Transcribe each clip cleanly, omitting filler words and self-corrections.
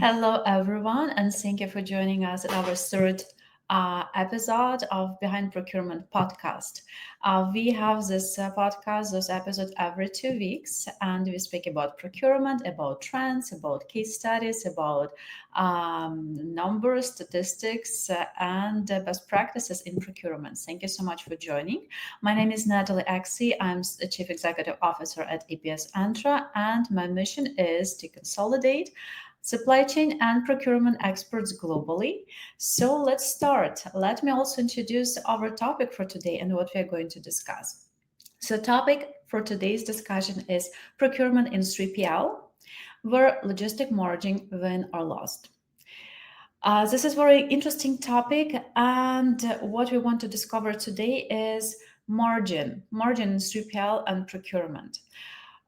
Hello, everyone, and thank you for joining us at our third episode of Behind Procurement podcast. We have this this episode every 2 weeks, and we speak about procurement, about trends, about case studies, about numbers, statistics, and best practices in procurement. Thank you so much for joining. My name is Natalie Eksi. I'm the Chief Executive Officer at APSentra, and my mission is to consolidate supply chain and procurement experts globally. So let's start. Let me also introduce our topic for today and what we are going to discuss. So topic for today's discussion is procurement in 3PL, where logistic margin win or lost. This is a very interesting topic, and what we want to discover today is margin in 3PL and procurement.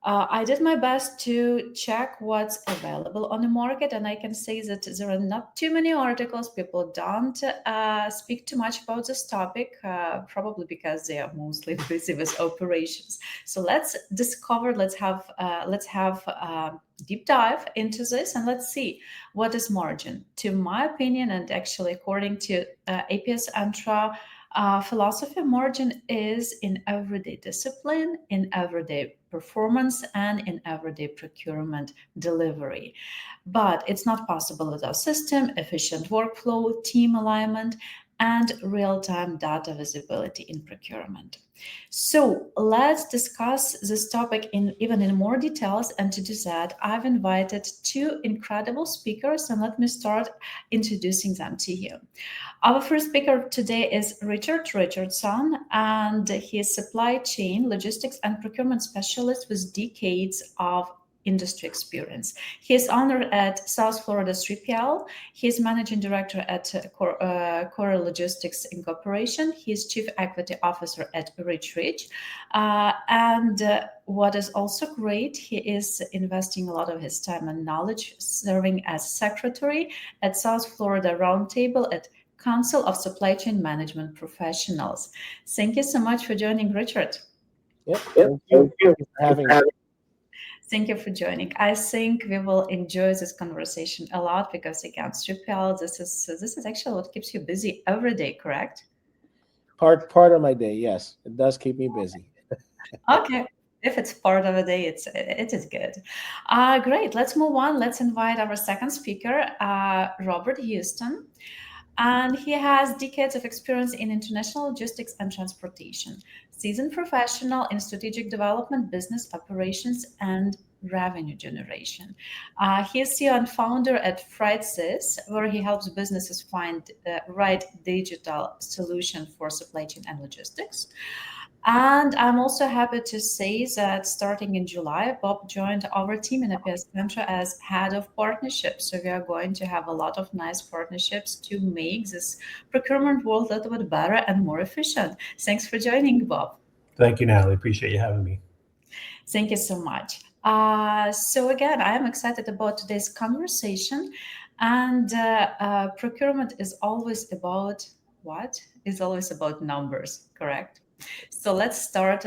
I did my best to check what's available on the market, and I can say that there are not too many articles. People don't speak too much about this topic, probably because they are mostly busy with operations. So let's discover. Let's have deep dive into this, and let's see what is margin. To my opinion, and actually according to APSentra philosophy, margin is in everyday discipline, in everyday performance, and in everyday procurement delivery. But it's not possible without system, efficient workflow, team alignment, and real-time data visibility in procurement. So let's discuss this topic even in more details. And to do that, I've invited two incredible speakers, and let me start introducing them to you. Our first speaker today is Richard Richardson, and he is supply chain, logistics, and procurement specialist with decades of industry experience. He is owner at South Florida 3PL. He is managing director at Core Logistics Incorporation. He is chief equity officer at RicheRich. What is also great, he is investing a lot of his time and knowledge serving as secretary at South Florida Roundtable at Council of Supply Chain Management Professionals. Thank you so much for joining, Richard. Yep. Thank you for having me. Thank you for joining. I think we will enjoy this conversation a lot because again, 3PL, this is actually what keeps you busy every day, correct? Part of my day, yes. It does keep me busy. Okay. If it's part of a day, it is good. Great. Let's move on. Let's invite our second speaker, Robert Houston. And he has decades of experience in international logistics and transportation, seasoned professional in strategic development, business operations, and revenue generation. He is CEO and founder at Freightos, where he helps businesses find the right digital solution for supply chain and logistics. And I'm also happy to say that starting in July, Bob joined our team in APSentra as head of partnerships. So we are going to have a lot of nice partnerships to make this procurement world a little bit better and more efficient. Thanks for joining, Bob. Thank you, Natalie. Appreciate you having me. Thank you so much. So again, I am excited about today's conversation. And procurement is always about what? It's always about numbers, correct? So let's start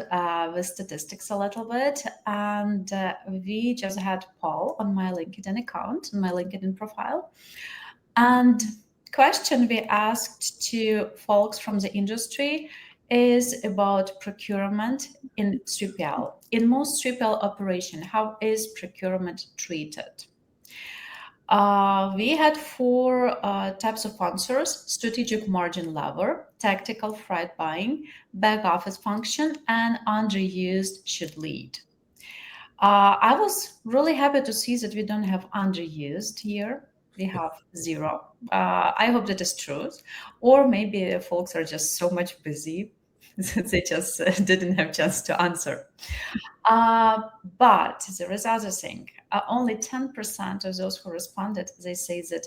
with statistics a little bit. And we just had Paul on my LinkedIn account, on my LinkedIn profile. And question we asked to folks from the industry is about procurement in 3PL. In most 3PL operation, how is procurement treated? We had four types of answers: strategic margin lever, tactical freight buying, back office function, and underused should lead. I was really happy to see that we don't have underused here. We have zero. I hope that is true. Or maybe folks are just so much busy that they just didn't have chance to answer. But there is other thing. Only 10% of those who responded, they say that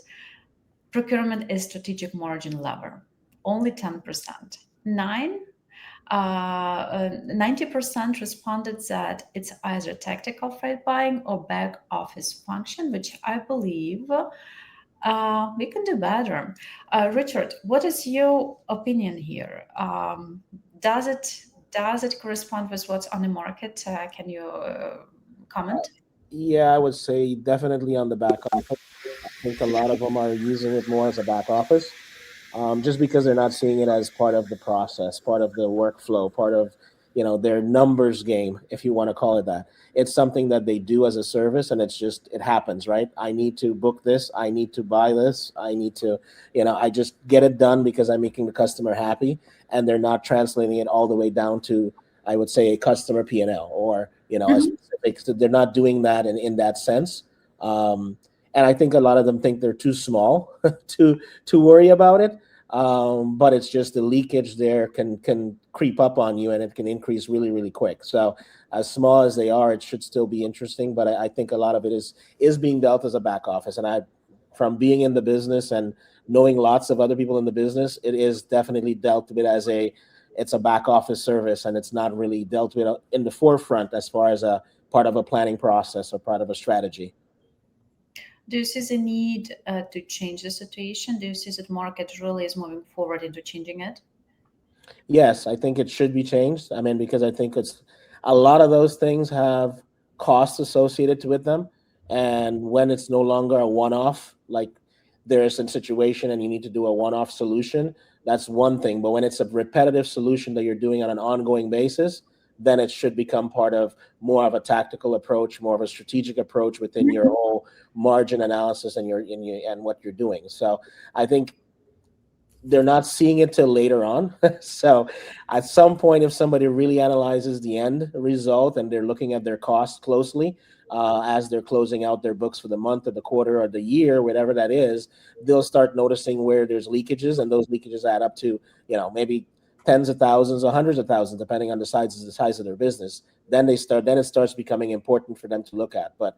procurement is strategic margin lever. Only 10%. 90% responded that it's either tactical freight buying or back office function, which I believe we can do better. Richard, what is your opinion here? Does it correspond with what's on the market? Can you comment? Yeah, I would say definitely on the back office. think a lot of them are using it more as a back office, just because they're not seeing it as part of the process, part of the workflow, part of their numbers game, if you want to call it that. It's something that they do as a service, and it happens, right? I need to book this, I need to buy this, I need to, I just get it done because I'm making the customer happy, and they're not translating it all the way down to, I would say, a customer P&L or a Mhm. specific. So they're not doing that in that sense. And I think a lot of them think they're too small to worry about it. But it's just the leakage there can creep up on you, and it can increase really, really quick. So as small as they are, it should still be interesting. But I think a lot of it is being dealt as a back office. And from being in the business and knowing lots of other people in the business, it is definitely dealt with as it's a back office service, and it's not really dealt with in the forefront as far as a part of a planning process or part of a strategy. Do you see the need to change the situation? Do you see that market really is moving forward into changing it? Yes, I think it should be changed. I mean, because I think it's a lot of those things have costs associated with them. And when it's no longer a one off, like there is a situation and you need to do a one off solution, that's one thing. But when it's a repetitive solution that you're doing on an ongoing basis, then it should become part of more of a tactical approach, more of a strategic approach within your whole margin analysis and what you're doing. So I think they're not seeing it till later on. So at some point, if somebody really analyzes the end result and they're looking at their costs closely as they're closing out their books for the month or the quarter or the year, whatever that is, they'll start noticing where there's leakages, and those leakages add up to maybe tens of thousands or hundreds of thousands, depending on the size of their business. Then it starts becoming important for them to look at. But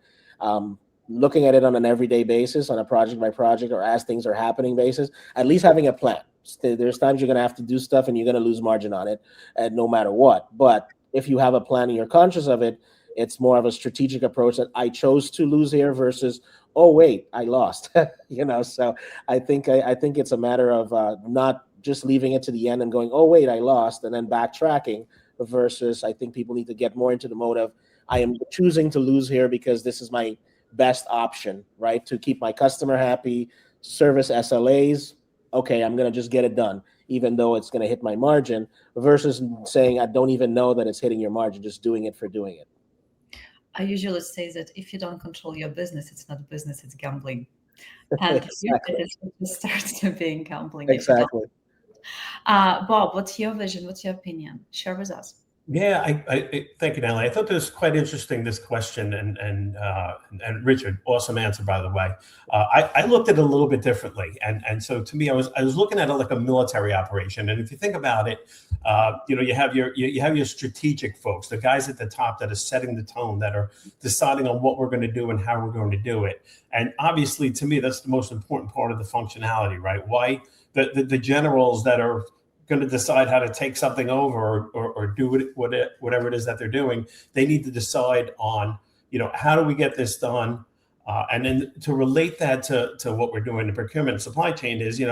looking at it on an everyday basis, on a project by project or as things are happening basis, at least having a plan. There's times you're going to have to do stuff and you're going to lose margin on it, and no matter what. But if you have a plan and you're conscious of it, it's more of a strategic approach that I chose to lose here versus, oh wait, I lost. So I think it's a matter of not just leaving it to the end and going, oh wait, I lost, and then backtracking. Versus, I think people need to get more into the mode of, I am choosing to lose here because this is my best option, right? To keep my customer happy, service SLAs. Okay, I'm going to just get it done, even though it's going to hit my margin, versus saying, I don't even know that it's hitting your margin, just doing it for doing it. I usually say that if you don't control your business, it's not business, it's gambling. And Exactly. it starts to being gambling if you don't. Exactly. Bob, what's your vision? What's your opinion? Share with us. Yeah, thank you, Natalie. I thought this was quite interesting, this question, and Richard, awesome answer, by the way. I looked at it a little bit differently, and so to me, I was looking at it like a military operation. And if you think about it, you have your strategic folks, the guys at the top that are setting the tone, that are deciding on what we're going to do and how we're going to do it. And obviously, to me, that's the most important part of the functionality, right? Why the generals that are going to decide how to take something over or do whatever it is that they're doing, they need to decide on, how do we get this done? And then to relate that to what we're doing in procurement and supply chain is,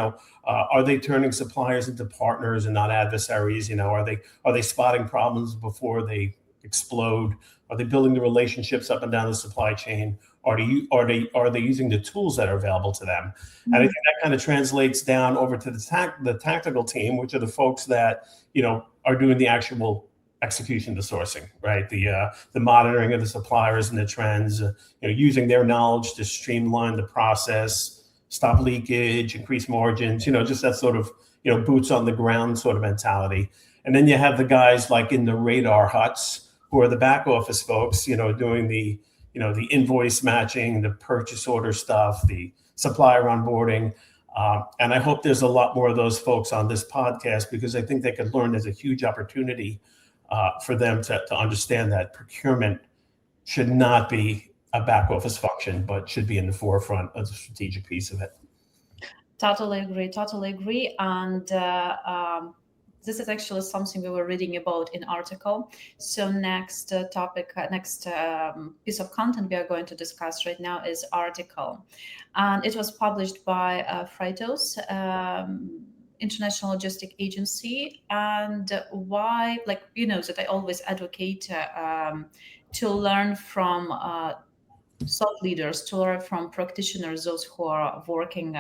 are they turning suppliers into partners and not adversaries? Are they spotting problems before they explode? Are they building the relationships up and down the supply chain? Are they using the tools that are available to them? And I think that kind of translates down over to the tactical team, which are the folks that are doing the actual execution, the sourcing, right? The monitoring of the suppliers and the trends, using their knowledge to streamline the process, stop leakage, increase margins, just that sort of boots on the ground sort of mentality. And then you have the guys like in the radar huts who are the back office folks, doing the invoice matching, the purchase order stuff, the supplier onboarding. And I hope there's a lot more of those folks on this podcast, because I think they could learn. There's a huge opportunity for them to understand that procurement should not be a back office function, but should be in the forefront of the strategic piece of it. Totally agree. And this is actually something we were reading about in article. So next piece of content we are going to discuss right now is article, and it was published by Freightos, international logistic agency. And why, that I always advocate to learn from thought leaders, to learn from practitioners, those who are working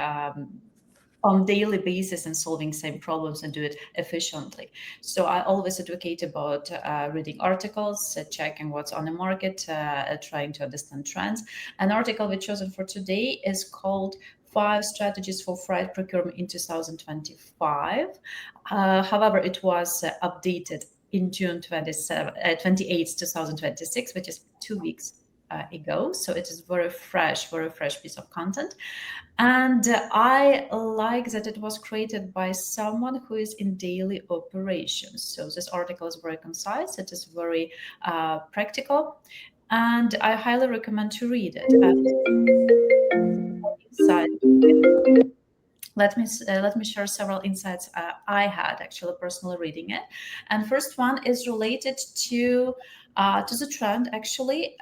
on daily basis and solving same problems and do it efficiently. So I always advocate about reading articles, checking what's on the market, trying to understand trends. An article we've chosen for today is called 5 Strategies for Freight Procurement in 2025. However, it was updated in June 28th, 2026, which is 2 weeks ago. So it is very fresh piece of content. And I like that it was created by someone who is in daily operations. So this article is very concise, it is very practical, and I highly recommend to read it. Let me share several insights I had actually personally reading it. And first one is related to the trend actually.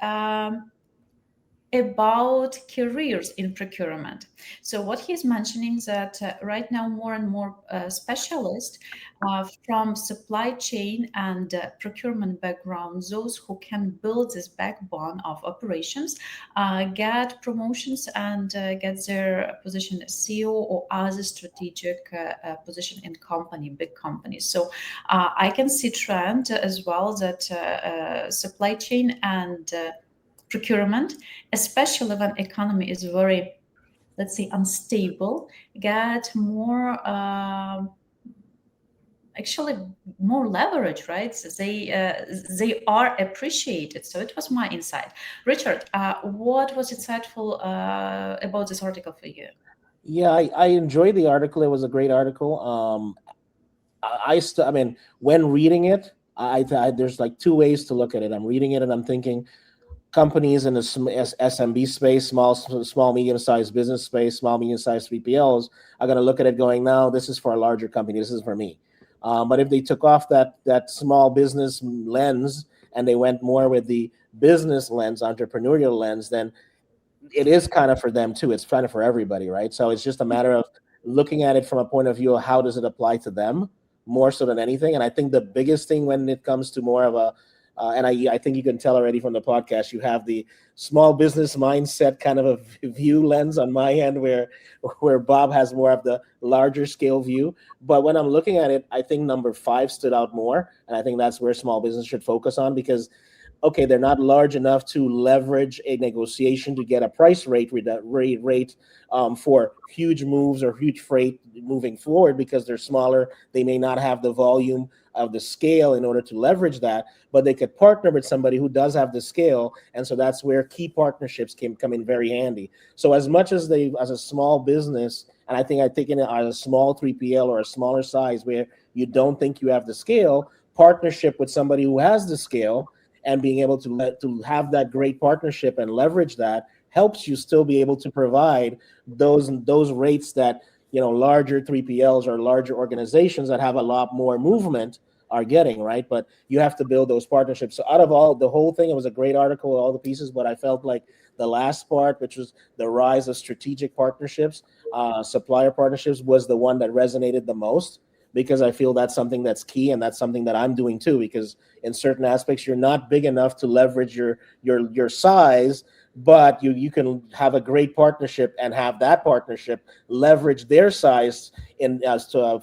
About careers in procurement. So what he's mentioning is that right now more and more specialists from supply chain and procurement background, those who can build this backbone of operations, get promotions and get their position as CEO or other strategic position in big companies. So I can see trend as well that supply chain and procurement, especially when economy is very, let's say, unstable, get more actually more leverage, right? So they are appreciated. So it was my insight. Richard, what was insightful about this article for you? Yeah, I enjoyed the article. It was a great article. I mean, when reading it, there's like two ways to look at it. I'm reading it and I'm thinking, companies in the SMB space, small, medium-sized business space, small, medium-sized 3PLs are going to look at it going, no, this is for a larger company. This is for me. But if they took off that small business lens and they went more with the business lens, entrepreneurial lens, then it is kind of for them too. It's kind of for everybody, right? So it's just a matter of looking at it from a point of view of how does it apply to them more so than anything. And I think the biggest thing when it comes to more of a and I think you can tell already from the podcast, you have the small business mindset kind of a view lens on my end, where Bob has more of the larger scale view. But when I'm looking at it, I think number 5 stood out more, and I think that's where small business should focus on, because okay, they're not large enough to leverage a negotiation to get a price rate for huge moves or huge freight moving forward, because they're smaller. They may not have the volume of the scale in order to leverage that, but they could partner with somebody who does have the scale. And so that's where key partnerships can come in very handy. So as much as as a small business, and I think I take it as a small 3PL or a smaller size where you don't think you have the scale, partnership with somebody who has the scale and being able to have that great partnership and leverage that helps you still be able to provide those rates that, you know, larger 3PLs or larger organizations that have a lot more movement are getting, right? But you have to build those partnerships. So out of the whole thing, it was a great article, all the pieces, but I felt like the last part, which was the rise of strategic partnerships, supplier partnerships, was the one that resonated the most, because I feel that's something that's key, and that's something that I'm doing too, because in certain aspects, you're not big enough to leverage your size, but you can have a great partnership and have that partnership leverage their size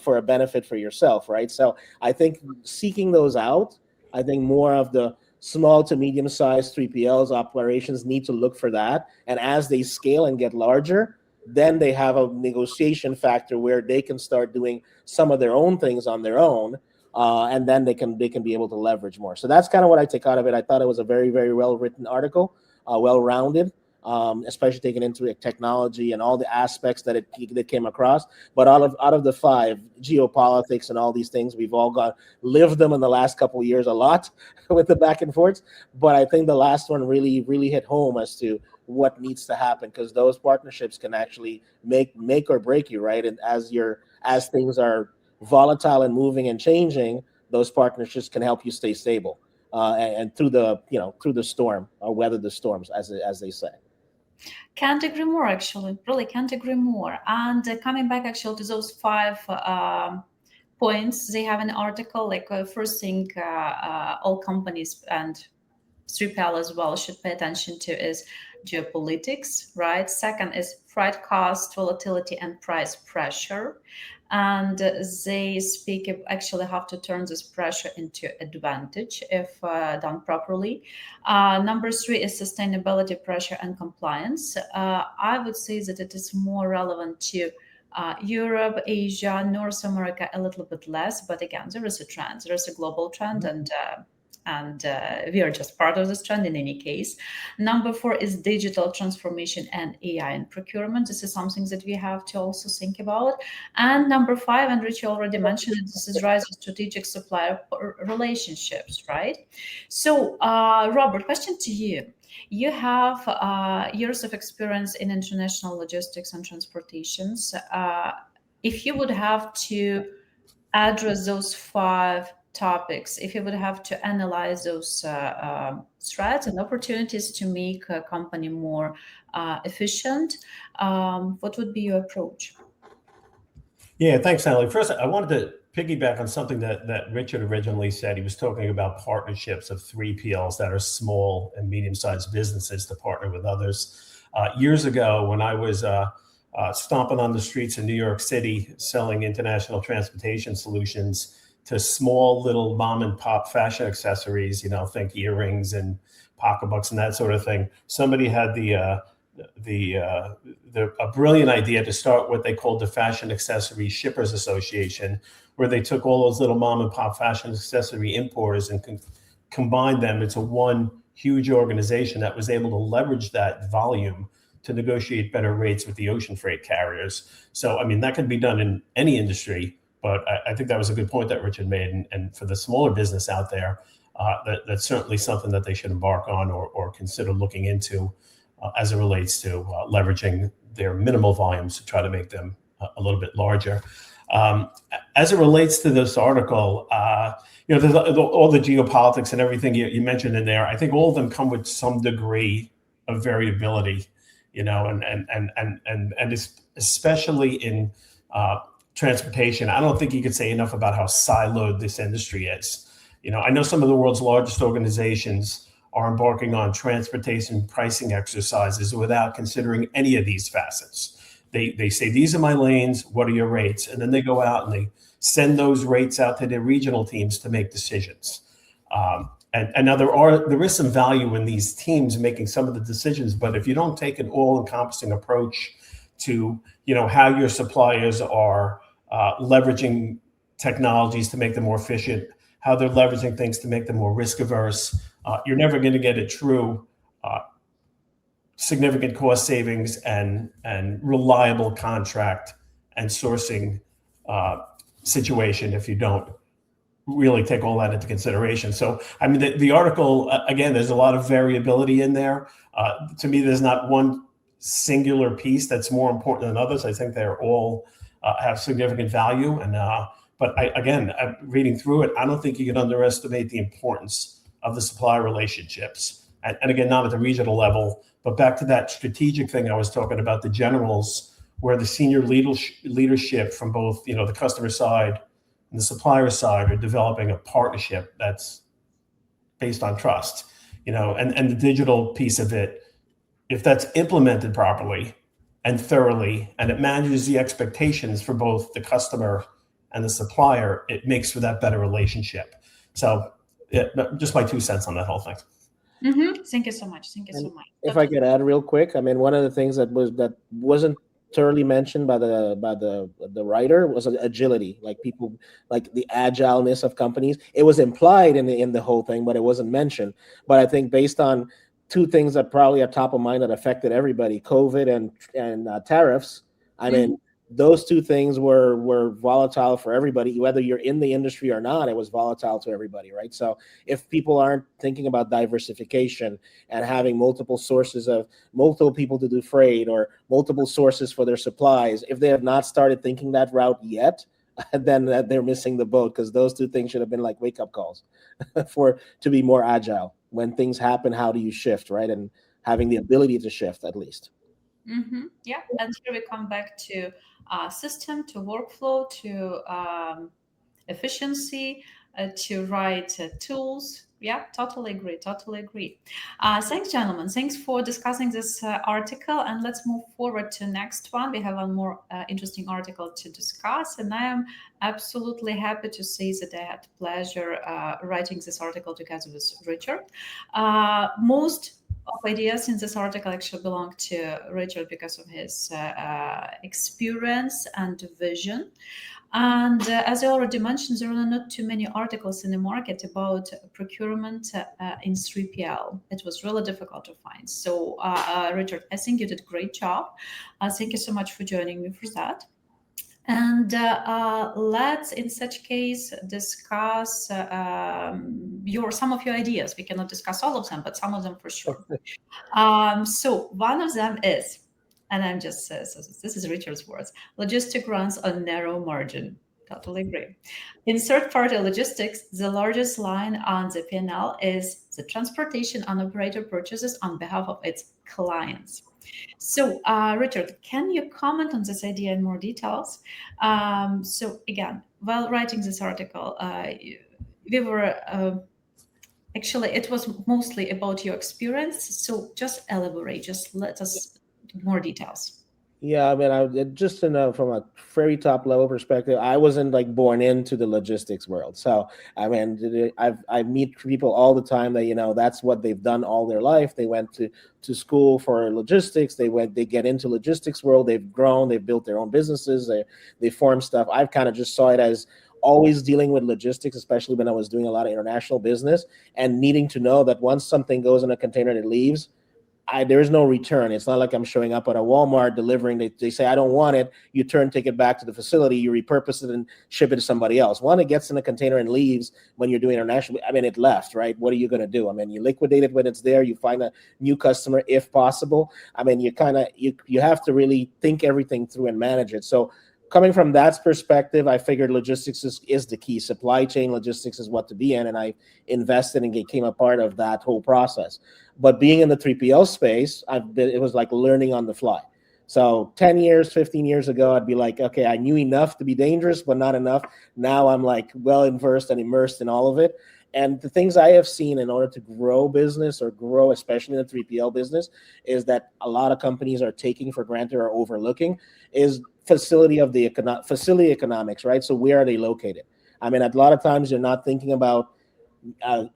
for a benefit for yourself, right? So I think seeking those out, I think more of the small to medium sized 3PLs operations need to look for that, and as they scale and get larger, then they have a negotiation factor where they can start doing some of their own things on their own, and then they can be able to leverage more. So that's kind of what I take out of it. I thought it was a very, very well written article, well-rounded, especially taking into technology and all the aspects that came across. But out of the 5, geopolitics and all these things, we've all lived them in the last couple of years a lot with the back and forths. But I think the last one really, really hit home as to what needs to happen, because those partnerships can actually make or break you, right? And as things are volatile and moving and changing, those partnerships can help you stay stable and through the storm, or weather the storms, as they say. Can't agree more, actually. Really can't agree more. And coming back actually to those 5 points, they have an article like first thing all companies and 3PL as well should pay attention to is geopolitics, right? Second is freight cost, volatility, and price pressure. And they speak actually have to turn this pressure into advantage if done properly. Number three is sustainability, pressure, and compliance. I would say that it is more relevant to Europe, Asia, North America, a little bit less. But again, there is a trend. There is a global trend, and we are just part of this trend in any case. Number four is digital transformation and AI in procurement. This is something that we have to also think about. And number five, and Richie already mentioned it, this is rise of strategic supplier relationships, right? So, Robert, question to you. You have years of experience in international logistics and transportations. If you would have to address those five topics, if you would have to analyze those threats and opportunities to make a company more efficient, what would be your approach? Yeah, thanks, Natalie. First, I wanted to piggyback on something that Richard originally said. He was talking about partnerships of 3PLs that are small and medium-sized businesses to partner with others. Years ago, when I was stomping on the streets in New York City, selling international transportation solutions to small little mom and pop fashion accessories, think earrings and pocketbooks and that sort of thing. Somebody had a brilliant idea to start what they called the Fashion Accessory Shippers Association, where they took all those little mom and pop fashion accessory importers and combined them into one huge organization that was able to leverage that volume to negotiate better rates with the ocean freight carriers. So, that can be done in any industry, but I think that was a good point that Richard made. And for the smaller business out there, that's certainly something that they should embark on or consider looking into as it relates to leveraging their minimal volumes to try to make them a little bit larger. As it relates to this article, there's all the geopolitics and everything you mentioned in there. I think all of them come with some degree of variability, and especially in transportation. I don't think you could say enough about how siloed this industry is. I know some of the world's largest organizations are embarking on transportation pricing exercises without considering any of these facets. They say, these are my lanes, what are your rates? And then they go out and they send those rates out to their regional teams to make decisions. And now there is some value in these teams making some of the decisions, but if you don't take an all-encompassing approach to how your suppliers are leveraging technologies to make them more efficient, how they're leveraging things to make them more risk averse, you're never going to get a true significant cost savings and reliable contract and sourcing situation if you don't really take all that into consideration. So, the article, again, there's a lot of variability in there. To me, there's not one singular piece that's more important than others. I think they're all have significant value. But reading through it, I don't think you can underestimate the importance of the supplier relationships. And again, not at the regional level, but back to that strategic thing I was talking about, the generals, where the senior leadership from both, the customer side and the supplier side are developing a partnership that's based on trust, and the digital piece of it, if that's implemented properly and thoroughly, and it manages the expectations for both the customer and the supplier, it makes for that better relationship. So just my 2 cents on that whole thing. Mm-hmm. Thank you so much. If I could add real quick, one of the things that wasn't thoroughly mentioned by the writer was agility, like the agileness of companies. It was implied in the whole thing, but it wasn't mentioned. But I think based on two things that probably are top of mind that affected everybody, COVID and tariffs, those two things were volatile for everybody, whether you're in the industry or not. It was volatile to everybody, right? So if people aren't thinking about diversification and having multiple sources of multiple people to do freight or multiple sources for their supplies, if they have not started thinking that route yet, then they're missing the boat, because those two things should have been like wake-up calls to be more agile. When things happen, how do you shift, right? And having the ability to shift at least. Mm-hmm. Yeah, and here we come back to system, to workflow, to efficiency, to right tools, Yeah, totally agree. Totally agree. Thanks, gentlemen. Thanks for discussing this article. And let's move forward to next one. We have one more interesting article to discuss, and I am absolutely happy to say that I had pleasure writing this article together with Richard. Most of ideas in this article actually belong to Richard because of his experience and vision. And as I already mentioned, there are not too many articles in the market about procurement in 3PL. It was really difficult to find. So, Richard, I think you did a great job. Thank you so much for joining me for that. And let's, in such case, discuss your some of your ideas. We cannot discuss all of them, but some of them for sure. So one of them is, and I'm just so this is Richard's words: logistic runs on narrow margin. Totally agree. In third-party logistics, the largest line on the P&L is the transportation an operator purchases on behalf of its clients. So, Richard, can you comment on this idea in more details? So, again, while writing this article, we were actually, it was mostly about your experience. So, just elaborate, just let us more details. Yeah, I mean, just from a very top level perspective, I wasn't like born into the logistics world. So, I mean, I meet people all the time that, that's what they've done all their life. They went to school for logistics. They get into logistics world. They've grown. They've built their own businesses. They form stuff. I've kind of just saw it as always dealing with logistics, especially when I was doing a lot of international business and needing to know that once something goes in a container and it leaves, there is no return. It's not like I'm showing up at a Walmart delivering. They say, I don't want it. You take it back to the facility, you repurpose it and ship it to somebody else. When it gets in a container and leaves when you're doing international, I mean, it left, right? What are you going to do? I mean, you liquidate it when it's there. You find a new customer if possible. I mean, you have to really think everything through and manage it. So coming from that perspective, I figured logistics is the key. Supply chain logistics is what to be in, and I invested and became a part of that whole process. But being in the 3PL space, it was like learning on the fly. So 10 years, 15 years ago, I'd be like, okay, I knew enough to be dangerous, but not enough. Now I'm like well versed and immersed in all of it. And the things I have seen in order to grow business or grow, especially in the 3PL business, is that a lot of companies are taking for granted or overlooking is facility economics, right? So where are they located? I mean, a lot of times you're not thinking about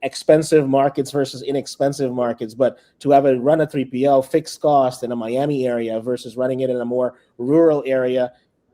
expensive markets versus inexpensive markets, but to run a 3PL fixed cost in a Miami area versus running it in a more rural area,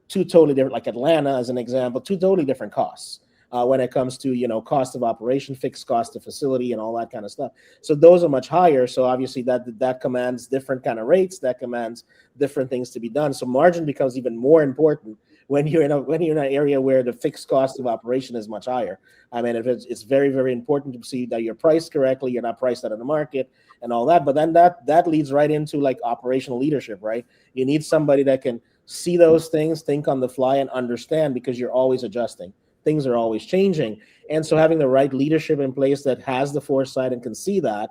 two totally different, like Atlanta as an example, two totally different costs. When it comes to cost of operation, fixed cost of facility, and all that kind of stuff. So those are much higher. So obviously that commands different kind of rates. That commands different things to be done. So margin becomes even more important when you're in an area where the fixed cost of operation is much higher. I mean, it's very, very important to see that you're priced correctly. You're not priced out of the market and all that. But then that leads right into like operational leadership, right? You need somebody that can see those things, think on the fly, and understand because you're always adjusting. Things are always changing. And so having the right leadership in place that has the foresight and can see that,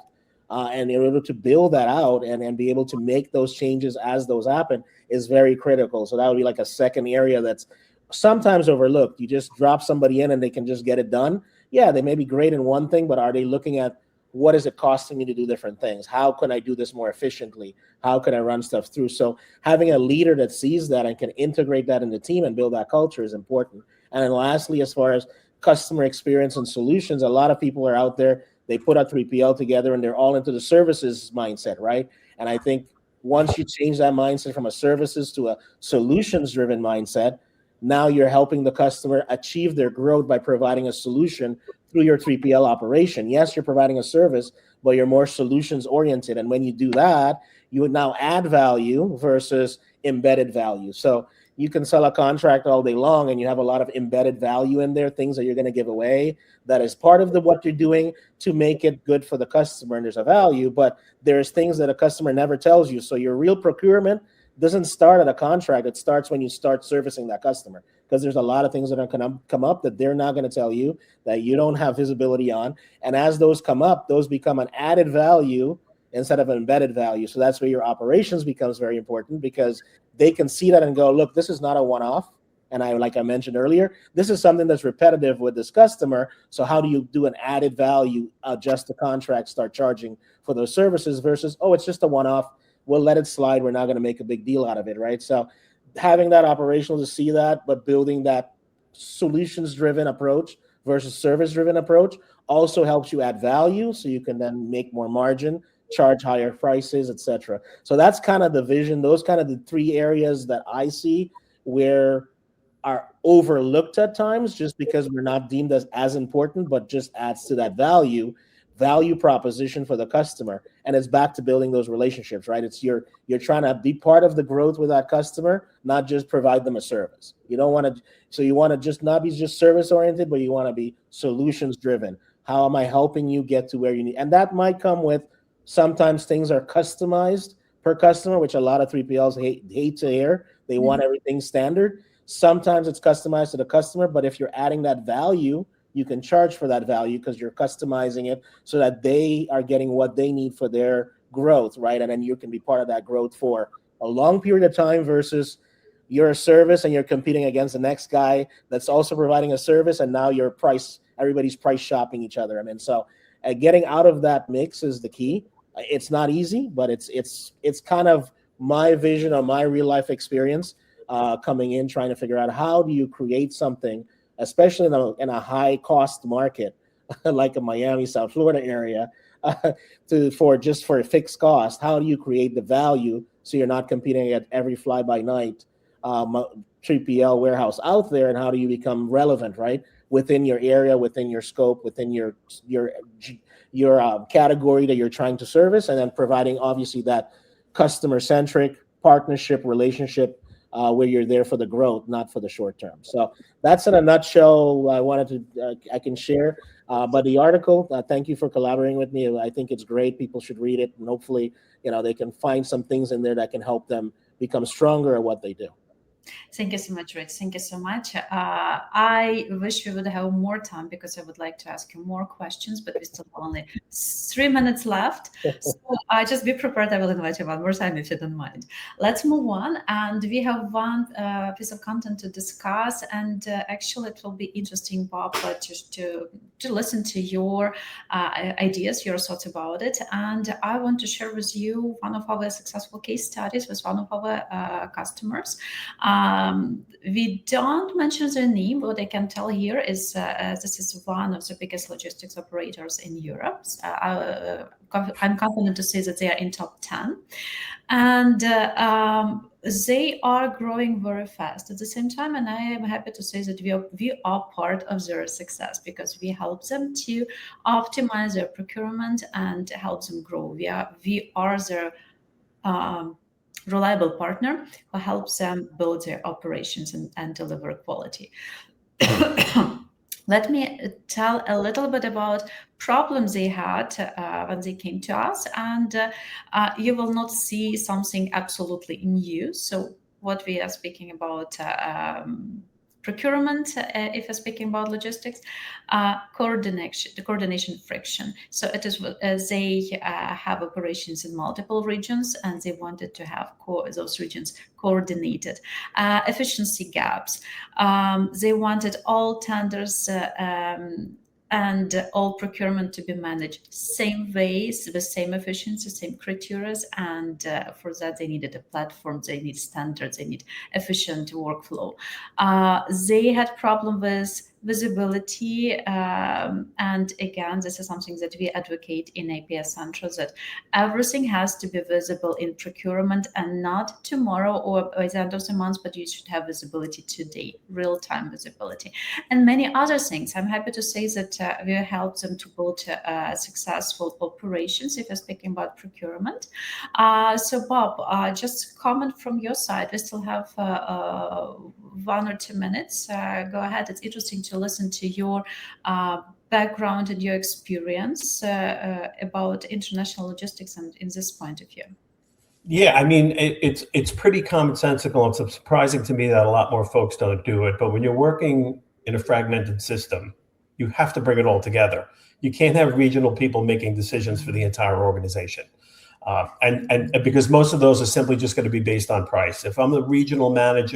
and you're able to build that out and be able to make those changes as those happen is very critical. So that would be like a second area that's sometimes overlooked. You just drop somebody in and they can just get it done. Yeah, they may be great in one thing, but are they looking at what is it costing me to do different things? How can I do this more efficiently? How can I run stuff through? So having a leader that sees that and can integrate that in the team and build that culture is important. And then lastly, as far as customer experience and solutions, a lot of people are out there, they put a 3PL together and they're all into the services mindset, right? And I think once you change that mindset from a services to a solutions-driven mindset, now you're helping the customer achieve their growth by providing a solution through your 3PL operation. Yes, you're providing a service, but you're more solutions-oriented. And when you do that, you would now add value versus embedded value. So you can sell a contract all day long and you have a lot of embedded value in there, things that you're going to give away that is part of what you're doing to make it good for the customer, and there's a value, but there's things that a customer never tells you. So your real procurement doesn't start at a contract. It starts when you start servicing that customer, because there's a lot of things that are going to come up that they're not going to tell you, that you don't have visibility on. And as those come up, those become an added value instead of an embedded value. So that's where your operations becomes very important, because they can see that and go, look, this is not a one-off. And like I mentioned earlier, this is something that's repetitive with this customer. So how do you do an added value, adjust the contract, start charging for those services versus, oh, it's just a one-off. We'll let it slide. We're not going to make a big deal out of it, right? So having that operational to see that, but building that solutions-driven approach versus service-driven approach also helps you add value, so you can then make more margin, charge higher prices, etc. So that's kind of the vision. Those kind of the three areas that I see where are overlooked at times, just because we're not deemed as important, but just adds to that value proposition for the customer. And it's back to building those relationships, right? It's you're trying to be part of the growth with that customer, not just provide them a service. You don't want to, so you want to just not be just service oriented, but you want to be solutions driven. How am I helping you get to where you need? And that might come with, sometimes things are customized per customer, which a lot of 3PLs hate to hear. They want everything standard. Sometimes it's customized to the customer, but if you're adding that value, you can charge for that value because you're customizing it so that they are getting what they need for their growth, right? And then you can be part of that growth for a long period of time versus you're a service and you're competing against the next guy that's also providing a service, and now everybody's price shopping each other. I mean, so getting out of that mix is the key. It's not easy, but it's kind of my vision or my real life experience coming in, trying to figure out how do you create something, especially in a high cost market like a Miami, South Florida area, for a fixed cost. How do you create the value so you're not competing at every fly by night 3PL warehouse out there, and how do you become relevant, right, within your area, within your scope, within your category that you're trying to service, and then providing obviously that customer-centric partnership relationship where you're there for the growth, not for the short term. So that's in a nutshell I can share. But the article, thank you for collaborating with me. I think it's great. People should read it, and hopefully, they can find some things in there that can help them become stronger at what they do. Thank you so much, Rich. Thank you so much. I wish we would have more time because I would like to ask you more questions, but we still have only 3 minutes left. So just be prepared. I will invite you one more time if you don't mind. Let's move on. And we have one piece of content to discuss. And actually, it will be interesting, Bob, just to listen to your ideas, your thoughts about it. And I want to share with you one of our successful case studies with one of our customers. We don't mention their name. What I can tell here is this is one of the biggest logistics operators in Europe. I'm confident to say that they are in top 10. And they are growing very fast at the same time. And I am happy to say that we are part of their success because we help them to optimize their procurement and help them grow. We are their reliable partner who helps them build their operations and deliver quality. Let me tell a little bit about problems they had when they came to us, and you will not see something absolutely new. So what we are speaking about procurement, if we're speaking about logistics, coordination friction. So it is they have operations in multiple regions, and they wanted to have those regions coordinated. Efficiency gaps. They wanted all tenders and all procurement to be managed same ways, the same efficiency, same criteria, and for that they needed a platform, they need standards, they need efficient workflow. They had problem with visibility, and again, this is something that we advocate in APSentra, that everything has to be visible in procurement, and not tomorrow or by the end of the month, but you should have visibility today, real-time visibility, and many other things. I'm happy to say that we help them to build successful operations if you're speaking about procurement. So Bob, just comment from your side. We still have 1 or 2 minutes. Go ahead. It's interesting to listen to your background and your experience about international logistics and in this point of view. Yeah, I mean, it's pretty commonsensical. It's surprising to me that a lot more folks don't do it. But when you're working in a fragmented system, you have to bring it all together. You can't have regional people making decisions for the entire organization. And because most of those are simply just going to be based on price. If I'm the regional manager